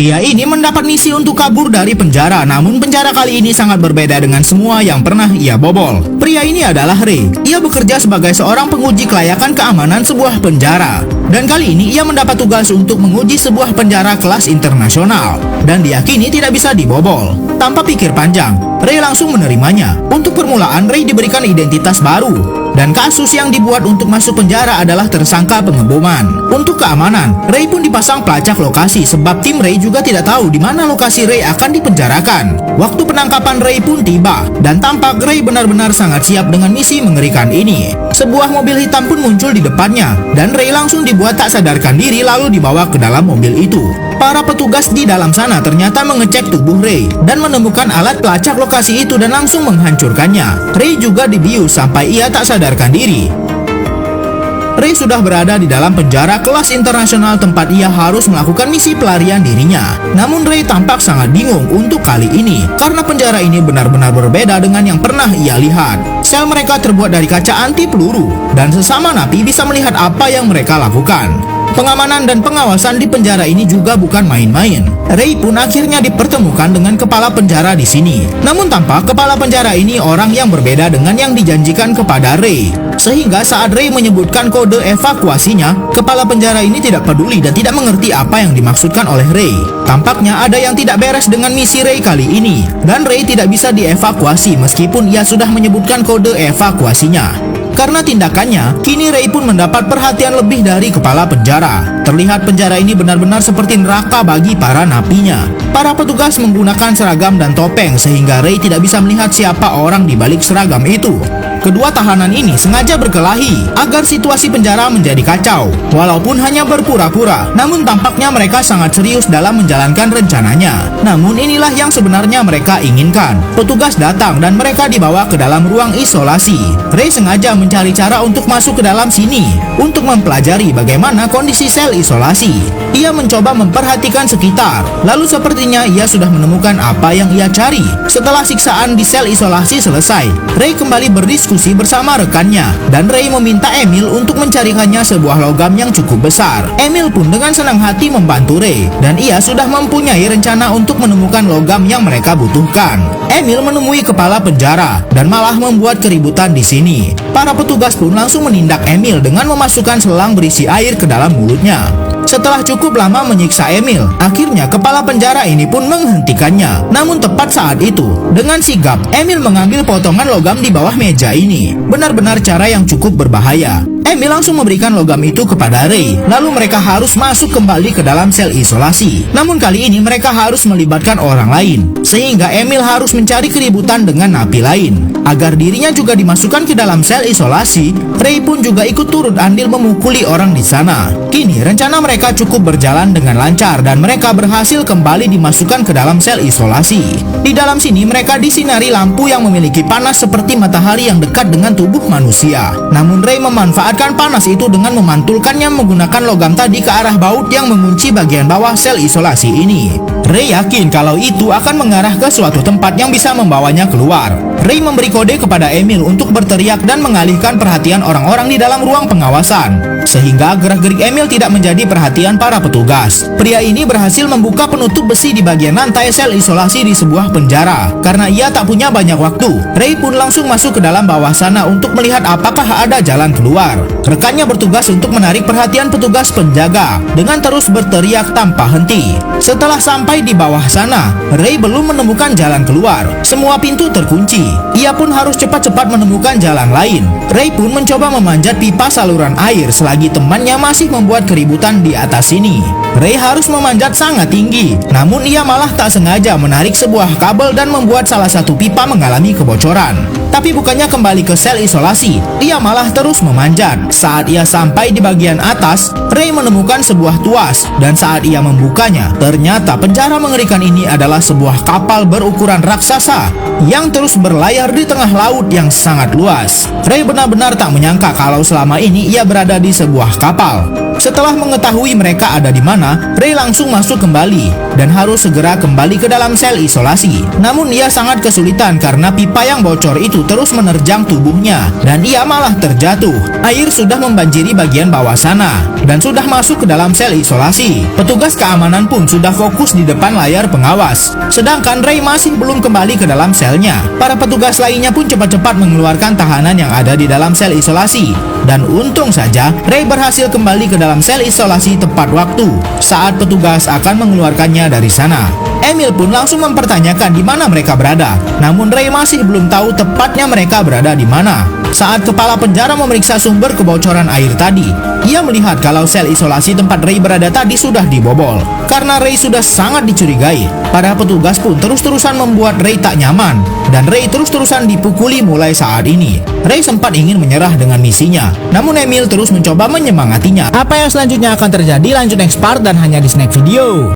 Pria ini mendapat misi untuk kabur dari penjara, namun penjara kali ini sangat berbeda dengan semua yang pernah ia bobol. Pria ini adalah Ray. Ia bekerja sebagai seorang penguji kelayakan keamanan sebuah penjara. Dan kali ini ia mendapat tugas untuk menguji sebuah penjara kelas internasional. Dan diyakini tidak bisa dibobol. Tanpa pikir panjang, Ray langsung menerimanya. Untuk permulaan, Ray diberikan identitas baru. Dan kasus yang dibuat untuk masuk penjara adalah tersangka pengeboman. Untuk keamanan, Ray pun dipasang pelacak lokasi sebab tim Ray juga tidak tahu di mana lokasi Ray akan dipenjarakan. Waktu penangkapan Ray pun tiba dan tampak Ray benar-benar sangat siap dengan misi mengerikan ini. Sebuah mobil hitam pun muncul di depannya dan Ray langsung dibuat tak sadarkan diri lalu dibawa ke dalam mobil itu. Para petugas di dalam sana ternyata mengecek tubuh Ray dan menemukan alat pelacak lokasi itu dan langsung menghancurkannya. Ray juga dibius sampai ia tak sadarkan diri. Ray sudah berada di dalam penjara kelas internasional tempat ia harus melakukan misi pelarian dirinya. Namun Ray tampak sangat bingung untuk kali ini karena penjara ini benar-benar berbeda dengan yang pernah ia lihat. Sel mereka terbuat dari kaca anti peluru dan sesama napi bisa melihat apa yang mereka lakukan. Pengamanan dan pengawasan di penjara ini juga bukan main-main. Ray pun akhirnya dipertemukan dengan kepala penjara di sini. Namun tampak kepala penjara ini orang yang berbeda dengan yang dijanjikan kepada Ray. Sehingga saat Ray menyebutkan kode evakuasinya, kepala penjara ini tidak peduli dan tidak mengerti apa yang dimaksudkan oleh Ray. Tampaknya ada yang tidak beres dengan misi Ray kali ini. Dan Ray tidak bisa dievakuasi meskipun ia sudah menyebutkan kode evakuasinya. Karena tindakannya, kini Ray pun mendapat perhatian lebih dari kepala penjara. Terlihat penjara ini benar-benar seperti neraka bagi para napinya. Para petugas menggunakan seragam dan topeng sehingga Ray tidak bisa melihat siapa orang di balik seragam itu. Kedua tahanan ini sengaja berkelahi agar situasi penjara menjadi kacau. Walaupun hanya berpura-pura, namun tampaknya mereka sangat serius dalam menjalankan rencananya. Namun inilah yang sebenarnya mereka inginkan. Petugas datang dan mereka dibawa ke dalam ruang isolasi. Ray sengaja mencari cara untuk masuk ke dalam sini untuk mempelajari bagaimana kondisi sel isolasi. Ia mencoba memperhatikan sekitar. Lalu sepertinya ia sudah menemukan apa yang ia cari. Setelah siksaan di sel isolasi selesai, Ray kembali berdiskusi bersama rekannya dan Ray meminta Emil untuk mencarikannya sebuah logam yang cukup besar. Emil pun dengan senang hati membantu Ray dan ia sudah mempunyai rencana untuk menemukan logam yang mereka butuhkan. Emil menemui kepala penjara dan malah membuat keributan di sini. Para petugas pun langsung menindak Emil dengan memasukkan selang berisi air ke dalam mulutnya. Setelah cukup lama menyiksa Emil, akhirnya kepala penjara ini pun menghentikannya. Namun tepat saat itu, dengan sigap, Emil mengambil potongan logam di bawah meja ini. Benar-benar cara yang cukup berbahaya. Emil langsung memberikan logam itu kepada Ray. Lalu mereka harus masuk kembali ke dalam sel isolasi. Namun kali ini mereka harus melibatkan orang lain. Sehingga Emil harus mencari keributan dengan napi lain. Agar dirinya juga dimasukkan ke dalam sel isolasi, Ray pun juga ikut turut andil memukuli orang di sana. Kini rencana mereka cukup berjalan dengan lancar dan mereka berhasil kembali dimasukkan ke dalam sel isolasi. Di dalam sini mereka disinari lampu yang memiliki panas seperti matahari yang dekat dengan tubuh manusia. Namun Ray memanfaatkan panas itu dengan memantulkannya menggunakan logam tadi ke arah baut yang mengunci bagian bawah sel isolasi ini. Ray yakin kalau itu akan mengarah ke suatu tempat yang bisa membawanya keluar. Ray memberi kode kepada Emil untuk berteriak dan mengalihkan perhatian orang-orang di dalam ruang pengawasan. Sehingga gerak-gerik Emil tidak menjadi perhatian para petugas. Pria ini berhasil membuka penutup besi di bagian lantai sel isolasi di sebuah penjara. Karena ia tak punya banyak waktu, Ray pun langsung masuk ke dalam bawah sana untuk melihat apakah ada jalan keluar. Rekannya bertugas untuk menarik perhatian petugas penjaga dengan terus berteriak tanpa henti. Setelah sampai di bawah sana, Ray belum menemukan jalan keluar. Semua pintu terkunci. Ia pun harus cepat-cepat menemukan jalan lain. Ray pun mencoba memanjat pipa saluran air selagi temannya masih membuat keributan di atas sini. Ray harus memanjat sangat tinggi, namun ia malah tak sengaja menarik sebuah kabel dan membuat salah satu pipa mengalami kebocoran. Tapi bukannya kembali ke sel isolasi, ia malah terus memanjat. Saat ia sampai di bagian atas, Ray menemukan sebuah tuas, dan saat ia membukanya, ternyata penjara mengerikan ini adalah sebuah kapal berukuran raksasa yang terus berlayar di tengah laut yang sangat luas. Ray benar-benar tak menyangka kalau selama ini ia berada di sebuah kapal. Setelah mengetahui mereka ada di mana, Ray langsung masuk kembali dan harus segera kembali ke dalam sel isolasi. Namun ia sangat kesulitan karena pipa yang bocor itu itu terus menerjang tubuhnya dan ia malah terjatuh. Air sudah membanjiri bagian bawah sana dan sudah masuk ke dalam sel isolasi. Petugas keamanan pun sudah fokus di depan layar pengawas, sedangkan Ray masih belum kembali ke dalam selnya. Para petugas lainnya pun cepat-cepat mengeluarkan tahanan yang ada di dalam sel isolasi. Dan untung saja Ray berhasil kembali ke dalam sel isolasi tepat waktu saat petugas akan mengeluarkannya dari sana. Emil pun langsung mempertanyakan di mana mereka berada. Namun Ray masih belum tahu tepatnya mereka berada di mana. Saat kepala penjara memeriksa sumber kebocoran air tadi, ia melihat kalau sel isolasi tempat Ray berada tadi sudah dibobol. Karena Ray sudah sangat dicurigai, para petugas pun terus-terusan membuat Ray tak nyaman dan Ray terus-terusan dipukuli mulai saat ini. Ray sempat ingin menyerah dengan misinya, namun Emil terus mencoba menyemangatinya. Apa yang selanjutnya akan terjadi lanjut next part dan hanya di Snack Video.